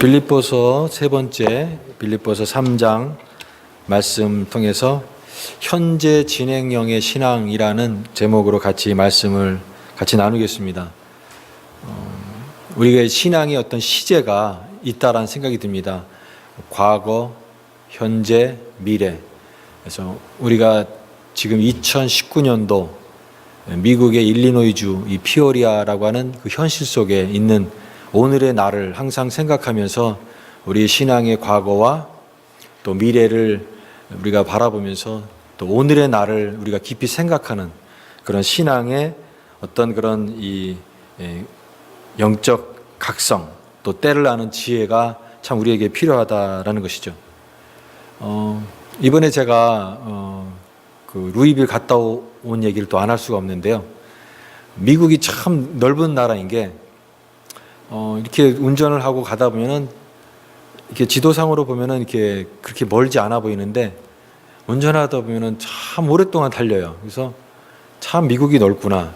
빌립보서 세 번째 빌립보서 3장 말씀 통해서 현재 진행형의 신앙이라는 제목으로 말씀을 같이 나누겠습니다. 우리가 신앙의 어떤 시제가 있다라는 생각이 듭니다. 과거, 현재, 미래. 그래서 우리가 지금 2019년도 미국의 일리노이주 이 피오리아라고 하는 그 현실 속에 있는 오늘의 나를 항상 생각하면서 우리 신앙의 과거와 또 미래를 우리가 바라보면서 또 오늘의 나를 우리가 깊이 생각하는 그런 신앙의 어떤 그런 이 영적 각성 또 때를 아는 지혜가 참 우리에게 필요하다라는 것이죠. 이번에 제가 그 루이빌 갔다 온 얘기를 또 안 할 수가 없는데요. 미국이 참 넓은 나라인 게 이렇게 운전을 하고 가다 보면은 이렇게 지도상으로 보면은 이렇게 그렇게 멀지 않아 보이는데 운전하다 보면은 참 오랫동안 달려요. 그래서 참 미국이 넓구나.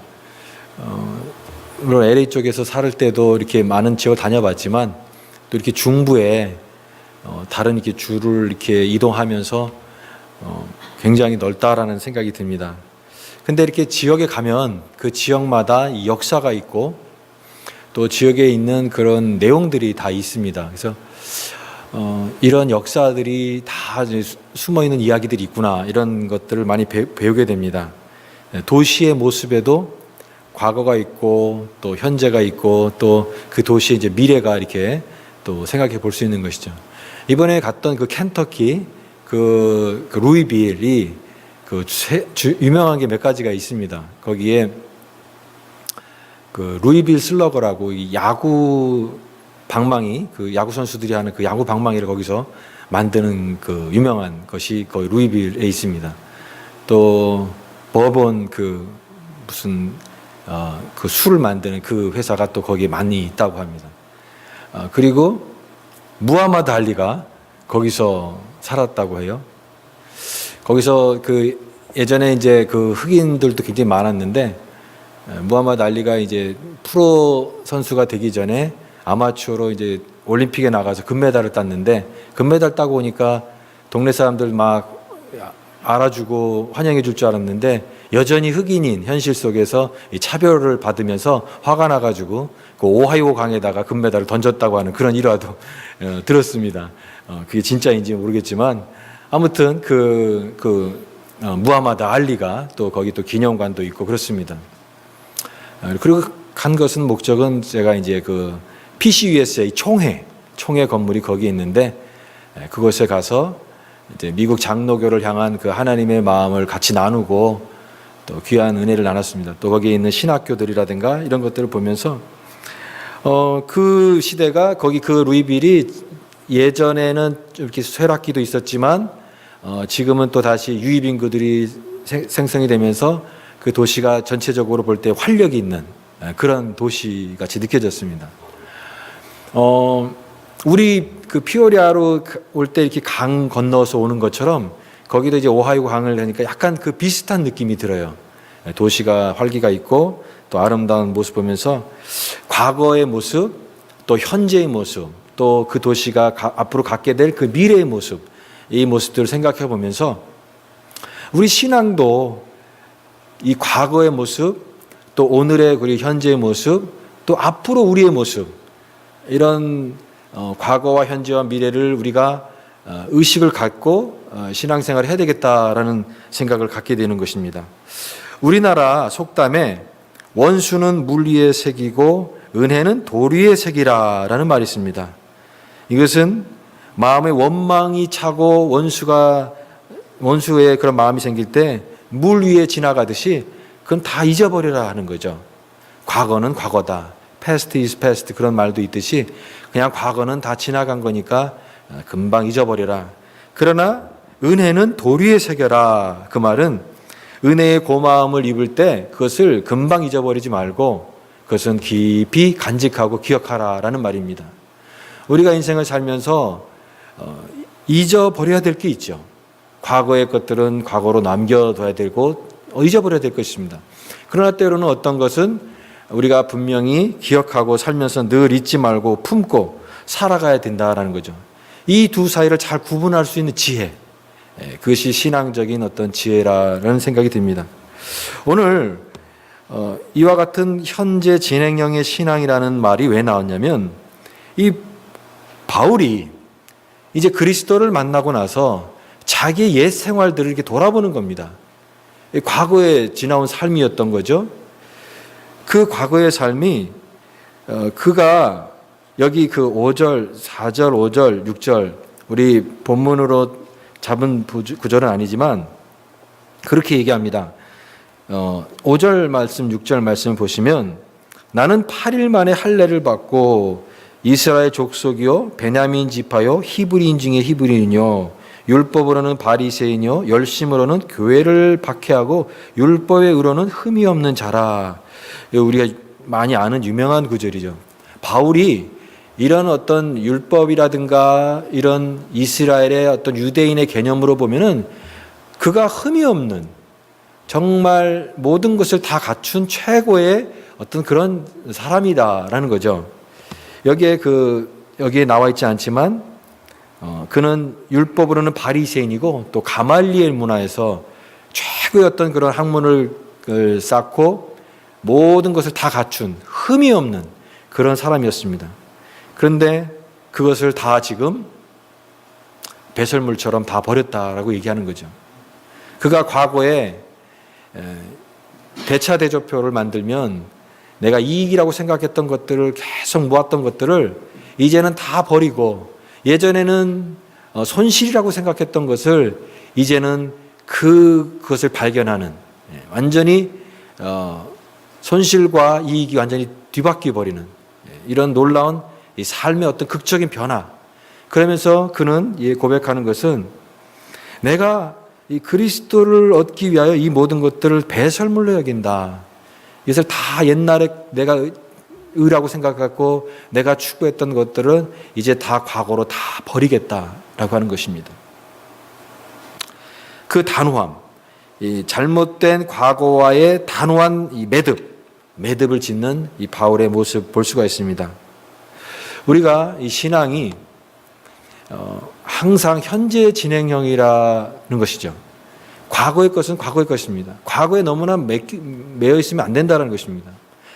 물론 LA 쪽에서 살 때도 이렇게 많은 지역 다녀봤지만 또 이렇게 중부에 다른 이렇게 주를 이렇게 이동하면서 굉장히 넓다라는 생각이 듭니다. 근데 이렇게 지역에 가면 그 지역마다 이 역사가 있고 또 지역에 있는 그런 내용들이 다 있습니다. 그래서 이런 역사들이 다 숨어 있는 이야기들이 있구나 이런 것들을 많이 배우게 됩니다. 도시의 모습에도 과거가 있고 또 현재가 있고 또 그 도시의 이제 미래가 이렇게 또 생각해 볼 수 있는 것이죠. 이번에 갔던 그 켄터키 그 루이빌이 그 유명한 게 몇 가지가 있습니다. 거기에 그 루이빌 슬러거라고 이 야구 방망이 그 야구 선수들이 하는 그 야구 방망이를 거기서 만드는 그 유명한 것이 거기 루이빌에 있습니다. 또 버번 그 무슨 그 술을 만드는 그 회사가 또 거기에 많이 있다고 합니다. 그리고 무하마드 알리가 거기서 살았다고 해요. 거기서 그 예전에 이제 그 흑인들도 굉장히 많았는데 무하마드 알리가 이제 프로 선수가 되기 전에 아마추어로 이제 올림픽에 나가서 금메달을 땄는데 금메달 따고 오니까 동네 사람들 막 알아주고 환영해 줄 줄 알았는데 여전히 흑인인 현실 속에서 이 차별을 받으면서 화가 나가지고 그 오하이오 강에다가 금메달을 던졌다고 하는 그런 일화도 들었습니다. 그게 진짜인지 모르겠지만 아무튼 무하마드 알리가 또 거기 또 기념관도 있고 그렇습니다. 그리고 간 것은 목적은 제가 이제 그 PCUSA 총회 건물이 거기에 있는데 그곳에 가서 이제 미국 장로교를 향한 그 하나님의 마음을 같이 나누고 또 귀한 은혜를 나눴습니다. 또 거기에 있는 신학교들이라든가 이런 것들을 보면서 그 시대가 거기 그 루이빌이 예전에는 좀 이렇게 쇠락기도 있었지만 지금은 또 다시 유입 인구들이 생성이 되면서 그 도시가 전체적으로 볼 때 활력이 있는 그런 도시 같이 느껴졌습니다. 우리 그 피오리아로 올 때 이렇게 강 건너서 오는 것처럼 거기도 이제 오하이오 강을 하니까 약간 그 비슷한 느낌이 들어요. 도시가 활기가 있고 또 아름다운 모습 보면서 과거의 모습, 또 현재의 모습, 또 그 도시가 앞으로 갖게 될 그 미래의 모습, 이 모습들을 생각해 보면서 우리 신앙도 이 과거의 모습, 또 오늘의 우리 현재의 모습, 또 앞으로 우리의 모습, 이런 과거와 현재와 미래를 우리가 의식을 갖고 신앙생활을 해야 되겠다라는 생각을 갖게 되는 것입니다. 우리나라 속담에 원수는 물 위에 새기고 은혜는 돌 위에 새기라라는 말이 있습니다. 이것은 마음에 원망이 차고 원수의 그런 마음이 생길 때 물 위에 지나가듯이 그건 다 잊어버리라 하는 거죠. 과거는 과거다. past is past 그런 말도 있듯이 그냥 과거는 다 지나간 거니까 금방 잊어버려라. 그러나 은혜는 돌 위에 새겨라. 그 말은 은혜의 고마움을 입을 때 그것을 금방 잊어버리지 말고 그것은 깊이 간직하고 기억하라라는 말입니다. 우리가 인생을 살면서 잊어버려야 될 게 있죠. 과거의 것들은 과거로 남겨둬야 되고 잊어버려야 될 것입니다. 그러나 때로는 어떤 것은 우리가 분명히 기억하고 살면서 늘 잊지 말고 품고 살아가야 된다라는 거죠. 이 두 사이를 잘 구분할 수 있는 지혜, 그것이 신앙적인 어떤 지혜라는 생각이 듭니다. 오늘 이와 같은 현재 진행형의 신앙이라는 말이 왜 나왔냐면, 이 바울이 이제 그리스도를 만나고 나서 자기의 옛 생활들을 이렇게 돌아보는 겁니다. 과거에 지나온 삶이었던 거죠. 그 과거의 삶이 그가 여기 그 5절, 4절, 5절, 6절 우리 본문으로 잡은 구절은 아니지만 그렇게 얘기합니다. 5절 말씀, 6절 말씀 보시면 나는 8일 만에 할례를 받고 이스라엘 족속이요 베냐민 지파요 히브리인 중에 히브리인이요 율법으로는 바리새인이요 열심으로는 교회를 박해하고 율법의 의로는 흠이 없는 자라. 우리가 많이 아는 유명한 구절이죠. 바울이 이런 어떤 율법이라든가 이런 이스라엘의 어떤 유대인의 개념으로 보면은 그가 흠이 없는, 정말 모든 것을 다 갖춘 최고의 어떤 그런 사람이다라는 거죠. 여기에 나와 있지 않지만 그는 율법으로는 바리새인이고 또 가말리엘 문화에서 최고의 어떤 그런 학문을 쌓고 모든 것을 다 갖춘 흠이 없는 그런 사람이었습니다. 그런데 그것을 다 지금 배설물처럼 다 버렸다라고 얘기하는 거죠. 그가 과거에 대차대조표를 만들면 내가 이익이라고 생각했던 것들을 계속 모았던 것들을 이제는 다 버리고, 예전에는 손실이라고 생각했던 것을 이제는 그것을 발견하는, 완전히 손실과 이익이 완전히 뒤바뀌어 버리는 이런 놀라운 이 삶의 어떤 극적인 변화. 그러면서 그는 고백하는 것은 내가 이 그리스도를 얻기 위하여 이 모든 것들을 배설물로 여긴다. 이것을 다 옛날에 내가 의라고 생각했고 내가 추구했던 것들은 이제 다 과거로 다 버리겠다라고 하는 것입니다. 그 단호함, 이 잘못된 과거와의 단호한 이 매듭을 짓는 이 바울의 모습 볼 수가 있습니다. 우리가 이 신앙이 항상 현재 진행형이라는 것이죠. 과거의 것은 과거의 것입니다. 과거에 너무나 매여 있으면 안 된다는 것입니다.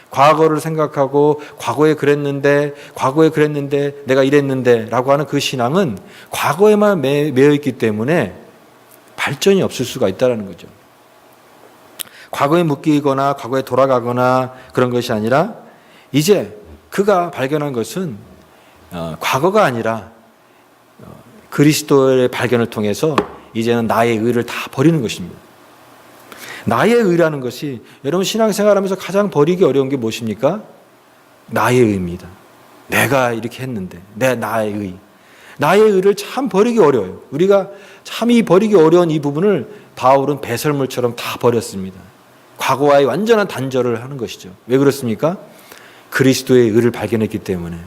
과거를 생각하고 과거에 그랬는데 내가 이랬는데 라고 하는 그 신앙은 과거에만 매여 있기 때문에 발전이 없을 수가 있다는 거죠. 과거에 묶이거나 과거에 돌아가거나 그런 것이 아니라 이제 그가 발견한 것은 과거가 아니라 그리스도의 발견을 통해서 이제는 나의 의를 다 버리는 것입니다. 나의 의라는 것이 여러분 신앙생활하면서 가장 버리기 어려운 게 무엇입니까? 나의 의입니다. 내가 이렇게 했는데 나의 의. 나의 의를 참 버리기 어려워요. 우리가 참 이 버리기 어려운 이 부분을 바울은 배설물처럼 다 버렸습니다. 과거와의 완전한 단절을 하는 것이죠. 왜 그렇습니까? 그리스도의 의를 발견했기 때문에.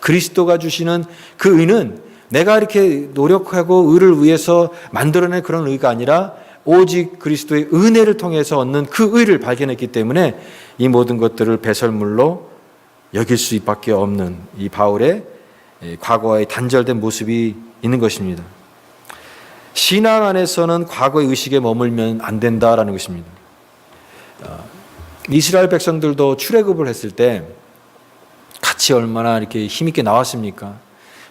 그리스도가 주시는 그 의는 내가 이렇게 노력하고 의를 위해서 만들어낸 그런 의가 아니라 오직 그리스도의 은혜를 통해서 얻는 그 의를 발견했기 때문에 이 모든 것들을 배설물로 여길 수밖에 없는 이 바울의 과거와의 단절된 모습이 있는 것입니다. 신앙 안에서는 과거의 의식에 머물면 안 된다라는 것입니다. 이스라엘 백성들도 출애굽을 했을 때 같이 얼마나 이렇게 힘있게 나왔습니까?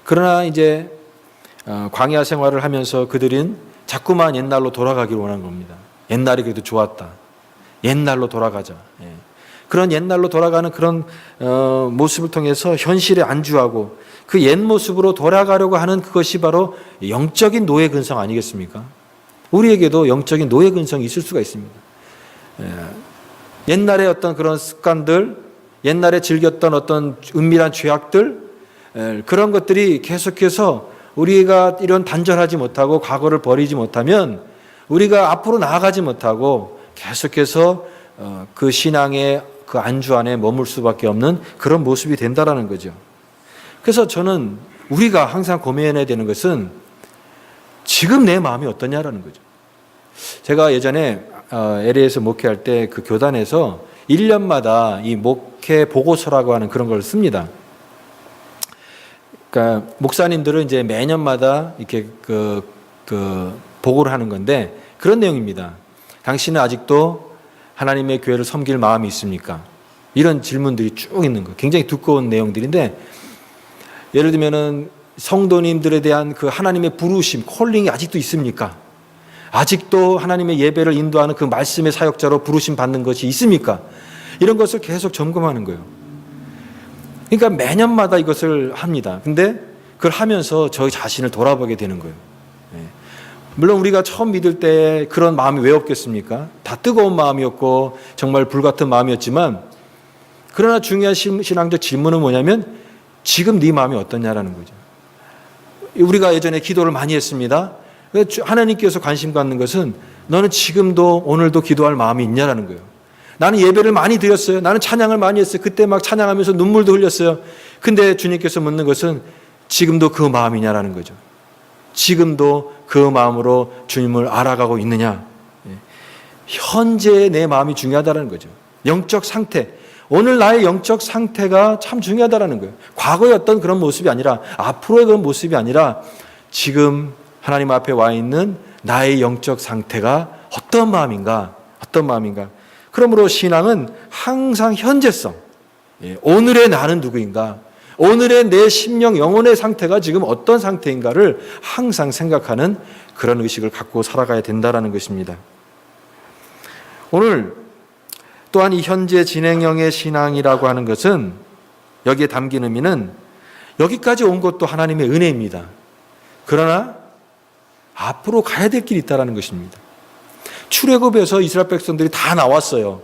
그러나 이제 광야 생활을 하면서 그들은 자꾸만 옛날로 돌아가기를 원하는 겁니다. 옛날이 그래도 좋았다. 옛날로 돌아가자. 그런 옛날로 돌아가는 그런 모습을 통해서 현실에 안주하고 그 옛 모습으로 돌아가려고 하는 그것이 바로 영적인 노예 근성 아니겠습니까? 우리에게도 영적인 노예 근성이 있을 수가 있습니다. 옛날에 어떤 그런 습관들, 옛날에 즐겼던 어떤 은밀한 죄악들, 그런 것들이 계속해서 우리가 이런 단절하지 못하고 과거를 버리지 못하면 우리가 앞으로 나아가지 못하고 계속해서 그 신앙의 그 안주 안에 머물 수밖에 없는 그런 모습이 된다라는 거죠. 그래서 저는 우리가 항상 고민해야 되는 것은 지금 내 마음이 어떠냐라는 거죠. 제가 예전에 LA에서 목회할 때 그 교단에서 1년마다 이 목회 보고서라고 하는 그런 걸 씁니다. 그러니까 목사님들은 이제 매년마다 이렇게 보고를 하는 건데 그런 내용입니다. 당신은 아직도 하나님의 교회를 섬길 마음이 있습니까? 이런 질문들이 쭉 있는 거예요. 굉장히 두꺼운 내용들인데 예를 들면은 성도님들에 대한 그 하나님의 부르심, 콜링이 아직도 있습니까? 아직도 하나님의 예배를 인도하는 그 말씀의 사역자로 부르심 받는 것이 있습니까? 이런 것을 계속 점검하는 거예요. 그러니까 매년마다 이것을 합니다. 근데 그걸 하면서 저희 자신을 돌아보게 되는 거예요. 물론 우리가 처음 믿을 때 그런 마음이 왜 없겠습니까? 다 뜨거운 마음이었고 정말 불같은 마음이었지만 그러나 중요한 신앙적 질문은 뭐냐면 지금 네 마음이 어떠냐라는 거죠. 우리가 예전에 기도를 많이 했습니다. 하나님께서 관심 갖는 것은 너는 지금도 오늘도 기도할 마음이 있냐라는 거예요. 나는 예배를 많이 드렸어요. 나는 찬양을 많이 했어요. 그때 막 찬양하면서 눈물도 흘렸어요. 근데 주님께서 묻는 것은 지금도 그 마음이냐라는 거죠. 지금도 그 마음으로 주님을 알아가고 있느냐. 현재의 내 마음이 중요하다는 거죠. 영적 상태. 오늘 나의 영적 상태가 참 중요하다는 거예요. 과거의 어떤 그런 모습이 아니라 앞으로의 그런 모습이 아니라 지금 하나님 앞에 와 있는 나의 영적 상태가 어떤 마음인가? 어떤 마음인가? 그러므로 신앙은 항상 현재성. 오늘의 나는 누구인가? 오늘의 내 심령, 영혼의 상태가 지금 어떤 상태인가를 항상 생각하는 그런 의식을 갖고 살아가야 된다는 것입니다. 오늘 또한 이 현재 진행형의 신앙이라고 하는 것은 여기에 담긴 의미는 여기까지 온 것도 하나님의 은혜입니다. 그러나 앞으로 가야 될 길이 있다는 것입니다. 출애굽에서 이스라엘 백성들이 다 나왔어요.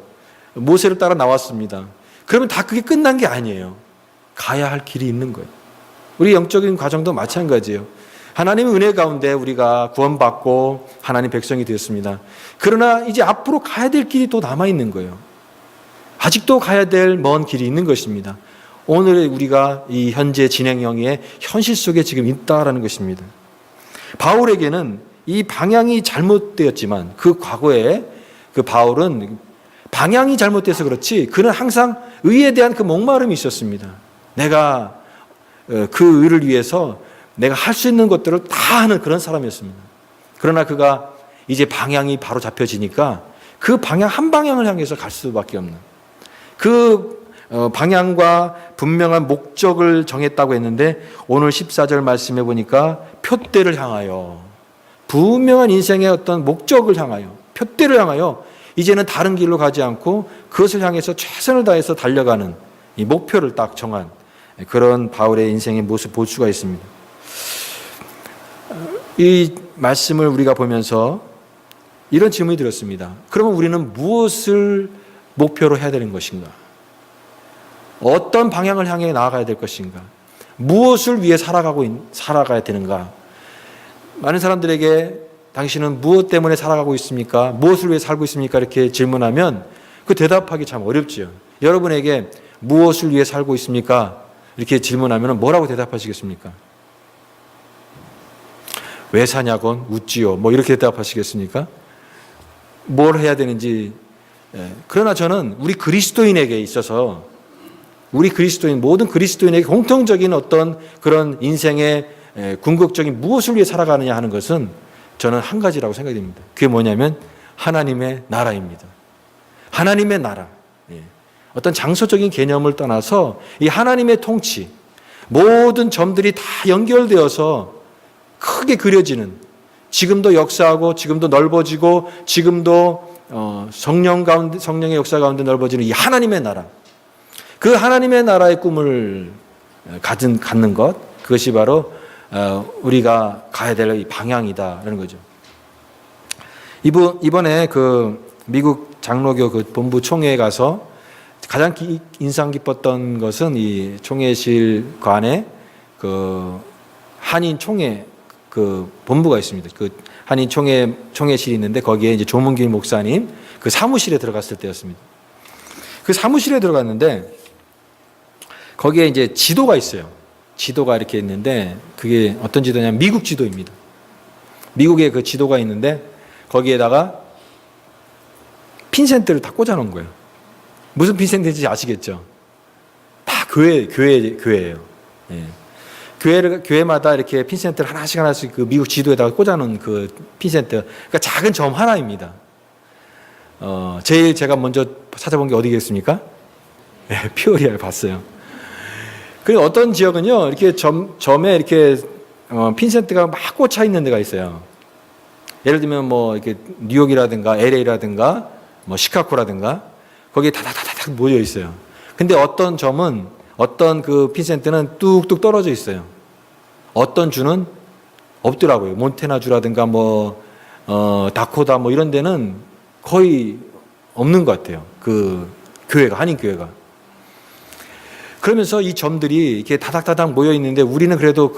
모세를 따라 나왔습니다. 그러면 다 그게 끝난 게 아니에요. 가야 할 길이 있는 거예요. 우리 영적인 과정도 마찬가지예요. 하나님의 은혜 가운데 우리가 구원받고 하나님 백성이 되었습니다. 그러나 이제 앞으로 가야 될 길이 또 남아있는 거예요. 아직도 가야 될 먼 길이 있는 것입니다. 오늘 우리가 이 현재 진행형의 현실 속에 지금 있다라는 것입니다. 바울에게는 이 방향이 잘못되었지만 그 과거에 그 바울은 방향이 잘못돼서 그렇지 그는 항상 의에 대한 그 목마름이 있었습니다. 내가 그 의를 위해서 내가 할 수 있는 것들을 다 하는 그런 사람이었습니다. 그러나 그가 이제 방향이 바로 잡혀지니까 그 방향 한 방향을 향해서 갈 수밖에 없는 그 방향과 분명한 목적을 정했다고 했는데 오늘 14절 말씀해 보니까 표대를 향하여 분명한 인생의 어떤 목적을 향하여 표대를 향하여 이제는 다른 길로 가지 않고 그것을 향해서 최선을 다해서 달려가는 이 목표를 딱 정한 그런 바울의 인생의 모습 볼 수가 있습니다. 이 말씀을 우리가 보면서 이런 질문이 들었습니다. 그러면 우리는 무엇을 목표로 해야 되는 것인가? 어떤 방향을 향해 나아가야 될 것인가? 무엇을 위해 살아가야 되는가? 많은 사람들에게 당신은 무엇 때문에 살아가고 있습니까? 무엇을 위해 살고 있습니까? 이렇게 질문하면 그 대답하기 참 어렵지요. 여러분에게 무엇을 위해 살고 있습니까? 이렇게 질문하면 뭐라고 대답하시겠습니까? 왜 사냐곤 웃지요. 뭐 이렇게 대답하시겠습니까? 뭘 해야 되는지. 그러나 저는 우리 그리스도인에게 있어서 모든 그리스도인에게 공통적인 어떤 그런 인생의 궁극적인 무엇을 위해 살아가느냐 하는 것은 저는 한 가지라고 생각이 됩니다. 그게 뭐냐면 하나님의 나라입니다. 하나님의 나라. 어떤 장소적인 개념을 떠나서 이 하나님의 통치, 모든 점들이 다 연결되어서 크게 그려지는, 지금도 역사하고 지금도 넓어지고 지금도 성령의 역사 가운데 넓어지는 이 하나님의 나라. 그 하나님의 나라의 꿈을 갖는 것, 그것이 바로 우리가 가야 될 이 방향이다라는 거죠. 이번에 그 미국 장로교 그 본부 총회에 가서 가장 인상 깊었던 것은 이 총회실관에 그 한인 총회 그 본부가 있습니다. 그 한인 총회실이 있는데 거기에 이제 조문길 목사님 그 사무실에 들어갔을 때였습니다. 그 사무실에 들어갔는데 거기에 이제 지도가 있어요. 지도가 이렇게 있는데 그게 어떤 지도냐면 미국 지도입니다. 미국의 그 지도가 있는데 거기에다가 핀센트를 다 꽂아놓은 거예요. 무슨 핀센트인지 아시겠죠? 다 교회예요. 예. 교회마다 이렇게 핀센트를 하나씩 그 미국 지도에다가 꽂아놓은 그 핀센트, 그러니까 작은 점 하나입니다. 제일 제가 먼저 찾아본 게 어디겠습니까? 네, 피오리아를 봤어요. 그 어떤 지역은요, 이렇게 점에 이렇게 핀센트가 막 꽂혀 있는 데가 있어요. 예를 들면 뭐 이렇게 뉴욕이라든가 LA라든가 뭐 시카고라든가 거기에 다다다닥 모여 있어요. 근데 어떤 점은, 어떤 그 핀센트는 뚝뚝 떨어져 있어요. 어떤 주는 없더라고요. 몬테나 주라든가 뭐 다코다 뭐 이런 데는 거의 없는 것 같아요. 그 교회가, 한인 교회가. 그러면서 이 점들이 이렇게 다닥다닥 모여 있는데 우리는 그래도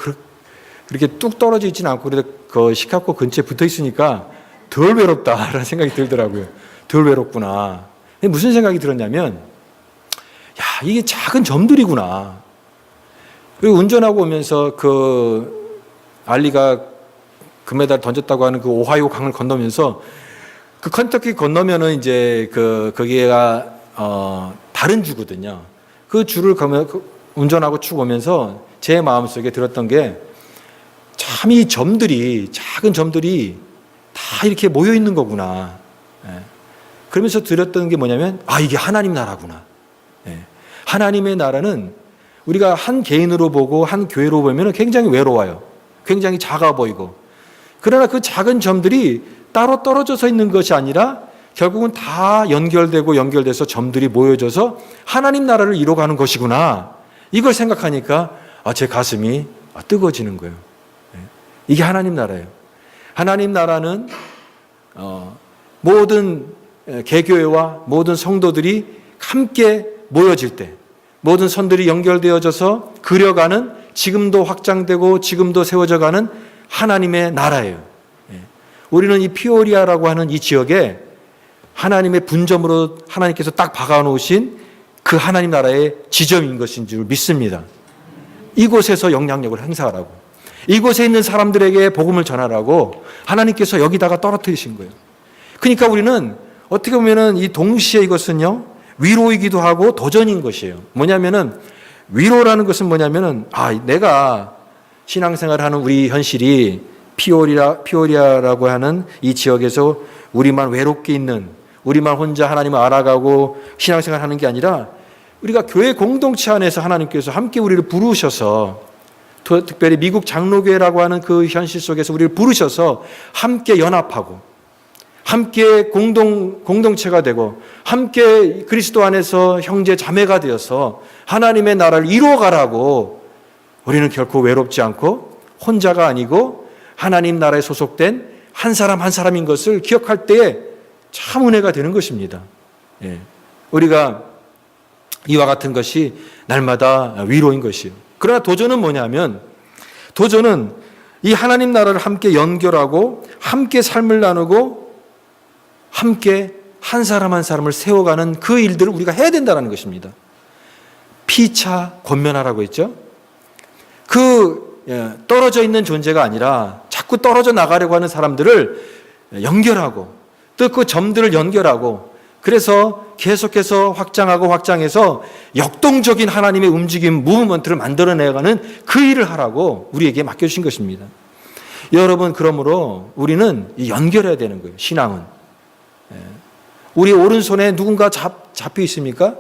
그렇게 뚝 떨어져 있지는 않고 그래도 그 시카고 근처에 붙어 있으니까 덜 외롭다라는 생각이 들더라고요. 덜 외롭구나. 무슨 생각이 들었냐면, 야, 이게 작은 점들이구나. 그리고 운전하고 오면서 그 알리가 금메달 던졌다고 하는 그 오하이오 강을 건너면서 그 컨터키 건너면은 이제 거기가 다른 주거든요. 그 주를 운전하고 쭉 오면서 제 마음속에 들었던 게 참 이 점들이, 작은 점들이 다 이렇게 모여 있는 거구나. 그러면서 들었던 게 뭐냐면, 아, 이게 하나님 나라구나. 하나님의 나라는 우리가 한 개인으로 보고 한 교회로 보면 굉장히 외로워요. 굉장히 작아 보이고. 그러나 그 작은 점들이 따로 떨어져서 있는 것이 아니라 결국은 다 연결돼서 점들이 모여져서 하나님 나라를 이뤄가는 것이구나. 이걸 생각하니까 제 가슴이 뜨거워지는 거예요. 이게 하나님 나라예요. 하나님 나라는 모든 개교회와 모든 성도들이 함께 모여질 때, 모든 선들이 연결되어져서 그려가는, 지금도 확장되고 지금도 세워져가는 하나님의 나라예요. 우리는 이 피오리아라고 하는 이 지역에 하나님의 분점으로 하나님께서 딱 박아놓으신 그 하나님 나라의 지점인 것인 줄 믿습니다. 이곳에서 영향력을 행사하라고, 이곳에 있는 사람들에게 복음을 전하라고 하나님께서 여기다가 떨어뜨리신 거예요. 그러니까 우리는 어떻게 보면은 이 동시에 이것은요, 위로이기도 하고 도전인 것이에요. 뭐냐면은, 위로라는 것은 뭐냐면은, 내가 신앙생활하는 우리 현실이 피오리아라고 하는 이 지역에서 우리만 외롭게 있는, 우리만 혼자 하나님을 알아가고 신앙생활 하는 게 아니라 우리가 교회 공동체 안에서 하나님께서 함께 우리를 부르셔서, 특별히 미국 장로교회라고 하는 그 현실 속에서 우리를 부르셔서 함께 연합하고 함께 공동체가 되고 함께 그리스도 안에서 형제 자매가 되어서 하나님의 나라를 이루어가라고, 우리는 결코 외롭지 않고 혼자가 아니고 하나님 나라에 소속된 한 사람 한 사람인 것을 기억할 때에 참 은혜가 되는 것입니다. 우리가 이와 같은 것이 날마다 위로인 것이요. 그러나 도전은 뭐냐면, 도전은 이 하나님 나라를 함께 연결하고 함께 삶을 나누고 함께 한 사람 한 사람을 세워가는 그 일들을 우리가 해야 된다는 것입니다. 피차 권면하라고 했죠. 떨어져 있는 존재가 아니라 자꾸 떨어져 나가려고 하는 사람들을 연결하고 또 그 점들을 연결하고, 그래서 계속해서 확장해서 역동적인 하나님의 움직임, 무브먼트를 만들어내가는 그 일을 하라고 우리에게 맡겨주신 것입니다. 여러분, 그러므로 우리는 연결해야 되는 거예요. 신앙은. 우리 오른손에 누군가 잡혀 있습니까?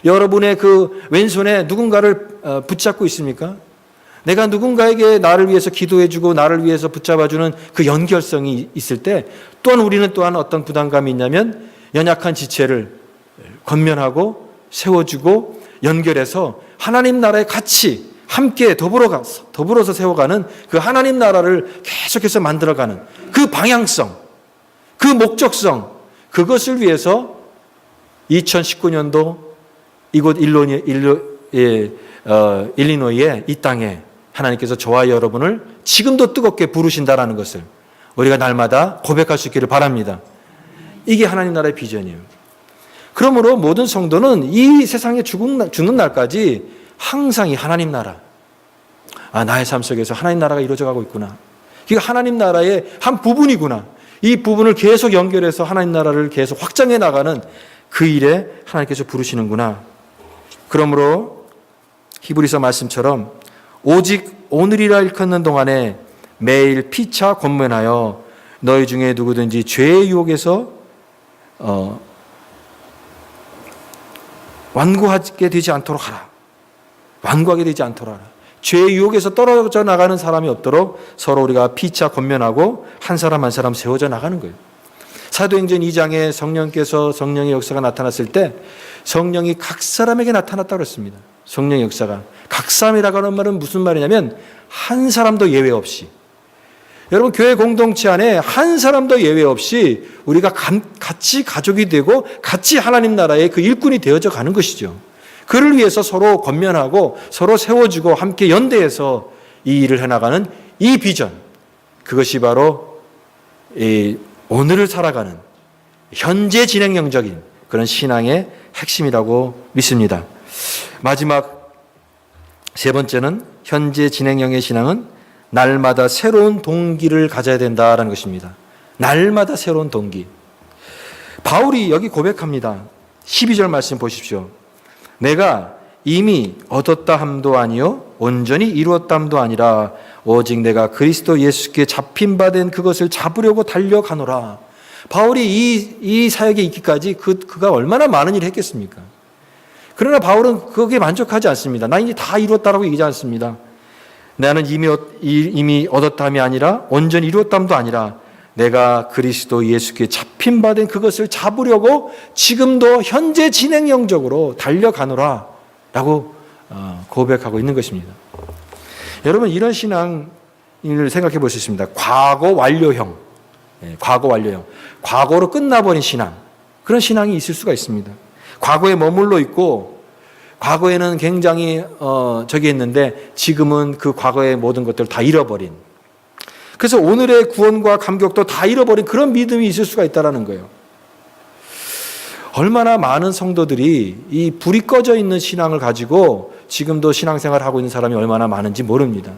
여러분의 그 왼손에 누군가를 붙잡고 있습니까? 내가 누군가에게 나를 위해서 기도해주고 나를 위해서 붙잡아주는 그 연결성이 있을 때, 또한 우리는 또한 어떤 부담감이 있냐면, 연약한 지체를 권면하고 세워주고 연결해서 하나님 나라에 같이 함께 더불어서 세워가는 그 하나님 나라를 계속해서 만들어가는 그 방향성, 그 목적성, 그것을 위해서 2019년도 이곳 일리노이의 이 땅에 하나님께서 저와 여러분을 지금도 뜨겁게 부르신다라는 것을 우리가 날마다 고백할 수 있기를 바랍니다. 이게 하나님 나라의 비전이에요. 그러므로 모든 성도는 이 세상에 죽는 날까지 항상 이 하나님 나라, 나의 삶 속에서 하나님 나라가 이루어져 가고 있구나, 이게 하나님 나라의 한 부분이구나, 이 부분을 계속 연결해서 하나님 나라를 계속 확장해 나가는 그 일에 하나님께서 부르시는구나. 그러므로 히브리서 말씀처럼 오직 오늘이라 일컫는 동안에 매일 피차 권면하여 너희 중에 누구든지 죄의 유혹에서 완고하게 되지 않도록 하라. 완고하게 되지 않도록 하라. 죄의 유혹에서 떨어져 나가는 사람이 없도록 서로 우리가 피차 권면하고 한 사람 한 사람 세워져 나가는 거예요. 사도행전 2장에 성령의 역사가 나타났을 때 성령이 각 사람에게 나타났다고 그랬습니다. 성령의 역사가. 각 사람이라고 하는 말은 무슨 말이냐면 한 사람도 예외 없이. 여러분 교회 공동체 안에 한 사람도 예외 없이 우리가 같이 가족이 되고 같이 하나님 나라의 그 일꾼이 되어져 가는 것이죠. 그를 위해서 서로 권면하고 서로 세워주고 함께 연대해서 이 일을 해나가는 이 비전. 그것이 바로 이 오늘을 살아가는 현재 진행형적인 그런 신앙의 핵심이라고 믿습니다. 마지막 세 번째는 현재 진행형의 신앙은 날마다 새로운 동기를 가져야 된다는 것입니다. 날마다 새로운 동기. 바울이 여기 고백합니다. 12절 말씀 보십시오. 내가 이미 얻었다 함도 아니요 온전히 이루었다 함도 아니라 오직 내가 그리스도 예수께 잡힌 바 된 그것을 잡으려고 달려가노라. 바울이 이 사역에 있기까지 그가 얼마나 많은 일을 했겠습니까? 그러나 바울은 거기에 만족하지 않습니다. 나 이제 다 이루었다라고 얘기하지 않습니다. 나는 이미 얻었다함이 아니라 온전히 이루었다함도 아니라 내가 그리스도 예수께 잡힌 바 된 그것을 잡으려고 지금도 현재 진행형적으로 달려가노라 라고 고백하고 있는 것입니다. 여러분 이런 신앙을 생각해 볼 수 있습니다. 과거 완료형. 과거 완료형. 과거로 끝나버린 신앙. 그런 신앙이 있을 수가 있습니다. 과거에 머물러 있고 과거에는 굉장히 저기 했는데 지금은 그 과거의 모든 것들을 다 잃어버린, 그래서 오늘의 구원과 감격도 다 잃어버린 그런 믿음이 있을 수가 있다는 거예요. 얼마나 많은 성도들이 이 불이 꺼져 있는 신앙을 가지고 지금도 신앙생활을 하고 있는 사람이 얼마나 많은지 모릅니다.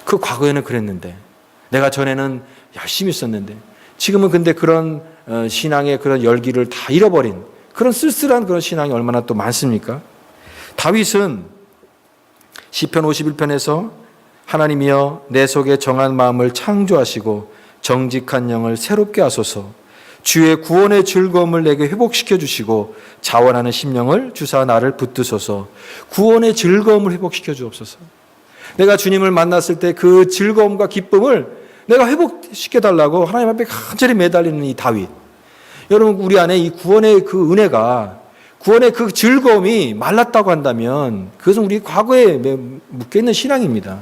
그 과거에는 그랬는데, 내가 전에는 열심히 썼는데 지금은 근데 그런 신앙의 그런 열기를 다 잃어버린 그런 쓸쓸한 그런 신앙이 얼마나 또 많습니까? 다윗은 시편 51편에서 하나님이여 내 속에 정한 마음을 창조하시고 정직한 영을 새롭게 하소서, 주의 구원의 즐거움을 내게 회복시켜 주시고 자원하는 심령을 주사 나를 붙드소서. 구원의 즐거움을 회복시켜 주옵소서. 내가 주님을 만났을 때 그 즐거움과 기쁨을 내가 회복시켜 달라고 하나님 앞에 간절히 매달리는 이 다윗. 여러분 우리 안에 이 구원의 그 은혜가, 구원의 그 즐거움이 말랐다고 한다면 그것은 우리 과거에 묶여있는 신앙입니다.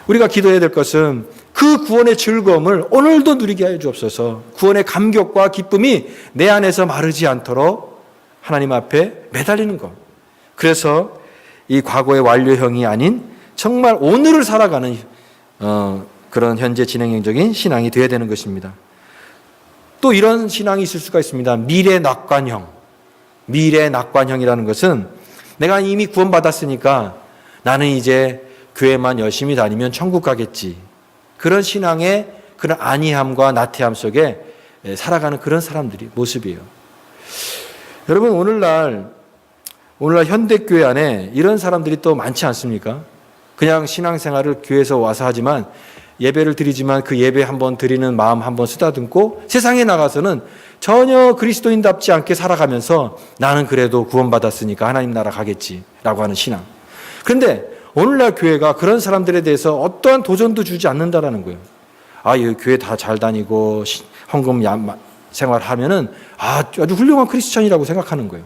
우리가 기도해야 될 것은 그 구원의 즐거움을 오늘도 누리게 해 주옵소서. 구원의 감격과 기쁨이 내 안에서 마르지 않도록 하나님 앞에 매달리는 것. 그래서 이 과거의 완료형이 아닌 정말 오늘을 살아가는 그런 현재 진행형적인 신앙이 되어야 되는 것입니다. 또 이런 신앙이 있을 수가 있습니다. 미래 낙관형. 미래 낙관형이라는 것은 내가 이미 구원받았으니까 나는 이제 교회만 열심히 다니면 천국 가겠지. 그런 신앙의 그런 안이함과 나태함 속에 살아가는 그런 사람들이 모습이에요. 여러분 오늘날 현대교회 안에 이런 사람들이 또 많지 않습니까? 그냥 신앙생활을 교회에서 와서 하지만 예배를 드리지만 그 예배 한번 드리는 마음 한번 쓰다듬고 세상에 나가서는 전혀 그리스도인답지 않게 살아가면서 나는 그래도 구원받았으니까 하나님 나라 가겠지라고 하는 신앙. 그런데 오늘날 교회가 그런 사람들에 대해서 어떠한 도전도 주지 않는다라는 거예요. 아, 이 교회 다 잘 다니고 헌금 생활하면은 아주 훌륭한 크리스천이라고 생각하는 거예요.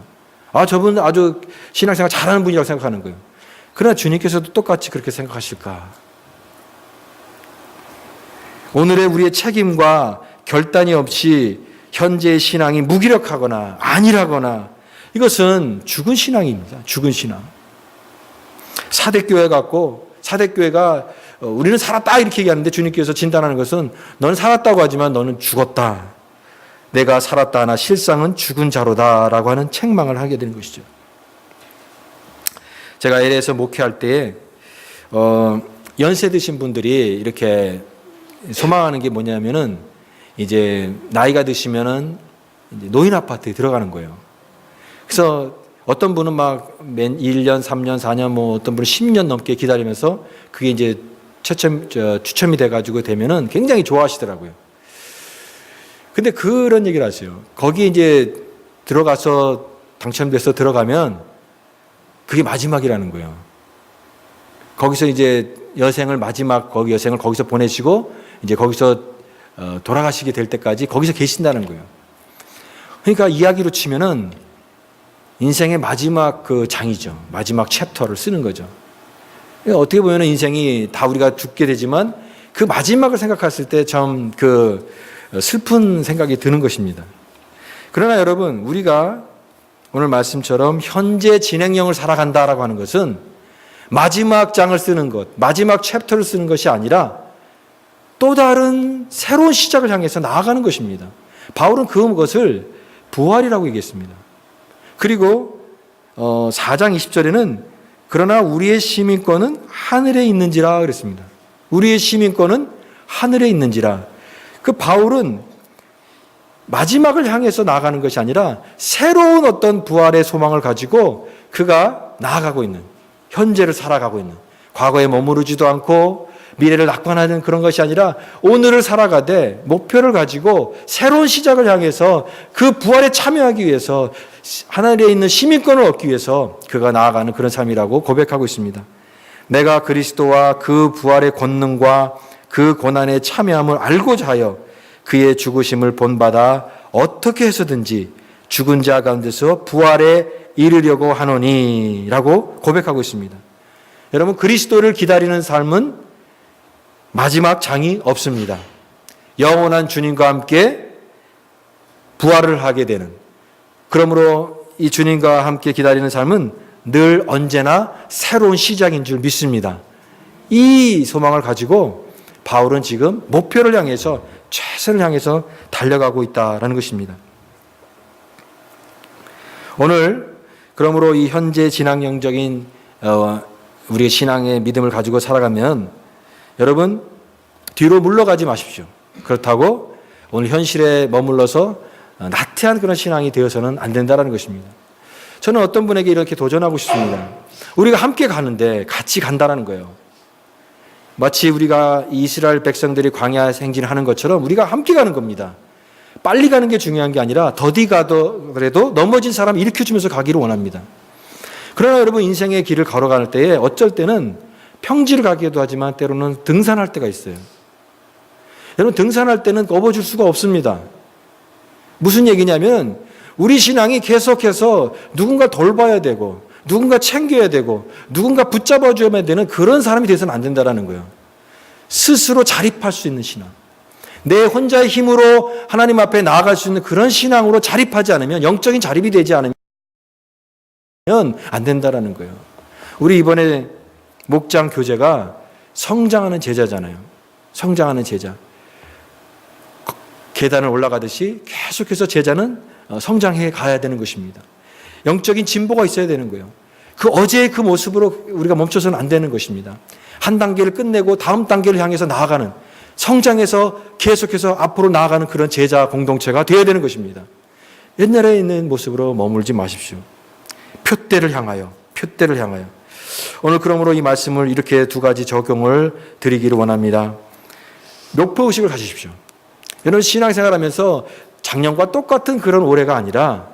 아, 저분 아주 신앙생활 잘하는 분이라고 생각하는 거예요. 그러나 주님께서도 똑같이 그렇게 생각하실까? 오늘의 우리의 책임과 결단이 없이 현재의 신앙이 무기력하거나 아니라거나 이것은 죽은 신앙입니다. 죽은 신앙. 사대교회 같고, 사대교회가 우리는 살았다 이렇게 얘기하는데 주님께서 진단하는 것은 너는 살았다고 하지만 너는 죽었다. 내가 살았다 하나 실상은 죽은 자로다 라고 하는 책망을 하게 되는 것이죠. 제가 LA에서 목회할 때에 연세 드신 분들이 이렇게 소망하는 게 뭐냐면은 이제 나이가 드시면은 이제 노인 아파트에 들어가는 거예요. 그래서 어떤 분은 막 1년, 3년, 4년, 뭐 어떤 분은 10년 넘게 기다리면서 그게 이제 추첨이 돼가지고 되면은 굉장히 좋아하시더라고요. 근데 그런 얘기를 하세요. 거기 이제 들어가서 당첨돼서 들어가면 그게 마지막이라는 거예요. 거기서 이제 거기 여생을 거기서 보내시고 이제 거기서 돌아가시게 될 때까지 거기서 계신다는 거예요. 그러니까 이야기로 치면은 인생의 마지막 그 장이죠. 마지막 챕터를 쓰는 거죠. 그러니까 어떻게 보면 인생이 다 우리가 죽게 되지만 그 마지막을 생각했을 때 참 그 슬픈 생각이 드는 것입니다. 그러나 여러분, 우리가 오늘 말씀처럼 현재 진행형을 살아간다라고 하는 것은 마지막 장을 쓰는 것, 마지막 챕터를 쓰는 것이 아니라 또 다른 새로운 시작을 향해서 나아가는 것입니다. 바울은 그것을 부활이라고 얘기했습니다. 그리고 4장 20절에는 그러나 우리의 시민권은 하늘에 있는지라 그랬습니다. 우리의 시민권은 하늘에 있는지라. 그 바울은 마지막을 향해서 나아가는 것이 아니라 새로운 어떤 부활의 소망을 가지고 그가 나아가고 있는, 현재를 살아가고 있는, 과거에 머무르지도 않고 미래를 낙관하는 그런 것이 아니라 오늘을 살아가되 목표를 가지고 새로운 시작을 향해서 그 부활에 참여하기 위해서 하늘에 있는 시민권을 얻기 위해서 그가 나아가는 그런 삶이라고 고백하고 있습니다. 내가 그리스도와 그 부활의 권능과 그 고난에 참여함을 알고자 하여 그의 죽으심을 본받아 어떻게 해서든지 죽은 자 가운데서 부활에 이르려고 하노니 라고 고백하고 있습니다. 여러분, 그리스도를 기다리는 삶은 마지막 장이 없습니다. 영원한 주님과 함께 부활을 하게 되는, 그러므로 이 주님과 함께 기다리는 삶은 늘 언제나 새로운 시작인 줄 믿습니다. 이 소망을 가지고 바울은 지금 목표를 향해서, 최선을 향해서 달려가고 있다는 것입니다. 오늘 그러므로 이 현재 진앙영적인 우리의 신앙의 믿음을 가지고 살아가면 여러분 뒤로 물러가지 마십시오. 그렇다고 오늘 현실에 머물러서 나태한 그런 신앙이 되어서는 안 된다는 것입니다. 저는 어떤 분에게 이렇게 도전하고 싶습니다. 우리가 함께 가는데 같이 간다는 거예요. 마치 우리가 이스라엘 백성들이 광야 행진하는 것처럼 우리가 함께 가는 겁니다. 빨리 가는 게 중요한 게 아니라 더디 가더라도 넘어진 사람 일으켜주면서 가기를 원합니다. 그러나 여러분, 인생의 길을 걸어갈 때에 어쩔 때는 평지를 가기도 하지만 때로는 등산할 때가 있어요. 여러분, 등산할 때는 업어줄 수가 없습니다. 무슨 얘기냐면 우리 신앙이 계속해서 누군가 돌봐야 되고 누군가 챙겨야 되고 누군가 붙잡아줘야 되는 그런 사람이 돼서는 안 된다는 거예요. 스스로 자립할 수 있는 신앙, 내 혼자의 힘으로 하나님 앞에 나아갈 수 있는 그런 신앙으로 자립하지 않으면, 영적인 자립이 되지 않으면 안 된다는 거예요. 우리 이번에 목장 교재가 성장하는 제자잖아요. 성장하는 제자. 계단을 올라가듯이 계속해서 제자는 성장해 가야 되는 것입니다. 영적인 진보가 있어야 되는 거예요. 그 어제의 그 모습으로 우리가 멈춰서는 안 되는 것입니다. 한 단계를 끝내고 다음 단계를 향해서 나아가는, 성장해서 계속해서 앞으로 나아가는 그런 제자 공동체가 되어야 되는 것입니다. 옛날에 있는 모습으로 머물지 마십시오. 표대를 향하여. 오늘 그러므로 이 말씀을 이렇게 두 가지 적용을 드리기를 원합니다. 목표의식을 가지십시오. 여러분, 신앙생활하면서 작년과 똑같은 그런 올해가 아니라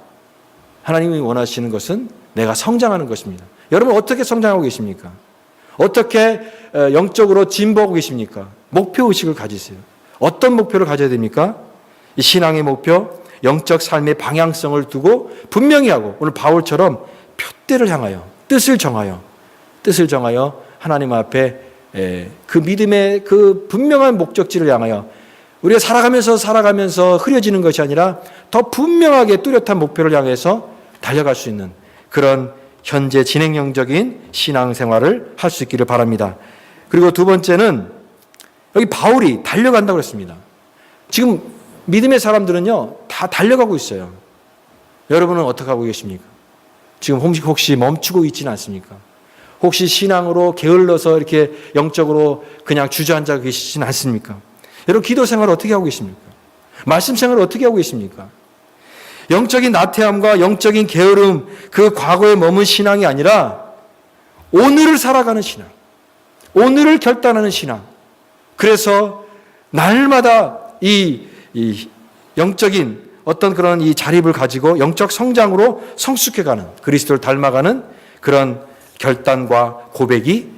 하나님이 원하시는 것은 내가 성장하는 것입니다. 여러분, 어떻게 성장하고 계십니까? 어떻게 영적으로 진보하고 계십니까? 목표의식을 가지세요. 어떤 목표를 가져야 됩니까? 이 신앙의 목표, 영적 삶의 방향성을 두고 분명히 하고, 오늘 바울처럼 표대를 향하여 뜻을 정하여 하나님 앞에 그 믿음의 그 분명한 목적지를 향하여 우리가 살아가면서 흐려지는 것이 아니라 더 분명하게 뚜렷한 목표를 향해서 달려갈 수 있는 그런 현재 진행형적인 신앙생활을 할 수 있기를 바랍니다. 그리고 두 번째는 여기 바울이 달려간다고 했습니다. 지금 믿음의 사람들은요 다 달려가고 있어요. 여러분은 어떻게 하고 계십니까? 지금 혹시 멈추고 있지는 않습니까? 혹시 신앙으로 게을러서 이렇게 영적으로 그냥 주저앉아 계시지는 않습니까? 여러분, 기도 생활을 어떻게 하고 계십니까? 말씀 생활을 어떻게 하고 계십니까? 영적인 나태함과 영적인 게으름, 그 과거에 머문 신앙이 아니라 오늘을 살아가는 신앙, 오늘을 결단하는 신앙. 그래서 날마다 이 영적인 어떤 그런 이 자립을 가지고 영적 성장으로 성숙해가는, 그리스도를 닮아가는 그런 결단과 고백이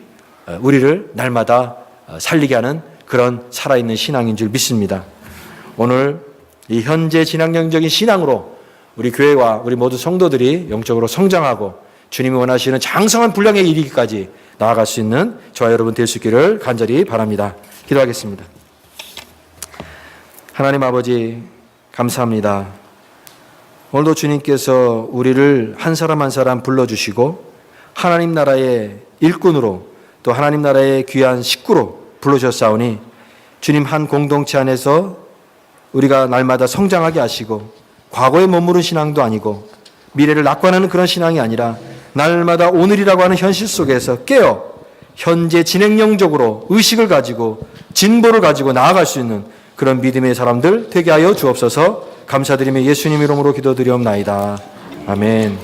우리를 날마다 살리게 하는 그런 살아있는 신앙인 줄 믿습니다. 오늘 이 현재 진학령적인 신앙으로 우리 교회와 우리 모두 성도들이 영적으로 성장하고 주님이 원하시는 장성한 분량에 이르기까지 나아갈 수 있는 저와 여러분 될 수 있기를 간절히 바랍니다. 기도하겠습니다. 하나님 아버지, 감사합니다. 오늘도 주님께서 우리를 한 사람 한 사람 불러주시고 하나님 나라의 일꾼으로 또 하나님 나라의 귀한 식구로 불러주셨사오니 주님 한 공동체 안에서 우리가 날마다 성장하게 하시고 과거에 머무른 신앙도 아니고 미래를 낙관하는 그런 신앙이 아니라 날마다 오늘이라고 하는 현실 속에서 깨어 현재 진행령적으로 의식을 가지고 진보를 가지고 나아갈 수 있는 그런 믿음의 사람들 되게 하여 주옵소서. 감사드리며 예수님 이름으로 기도드리옵나이다. 아멘.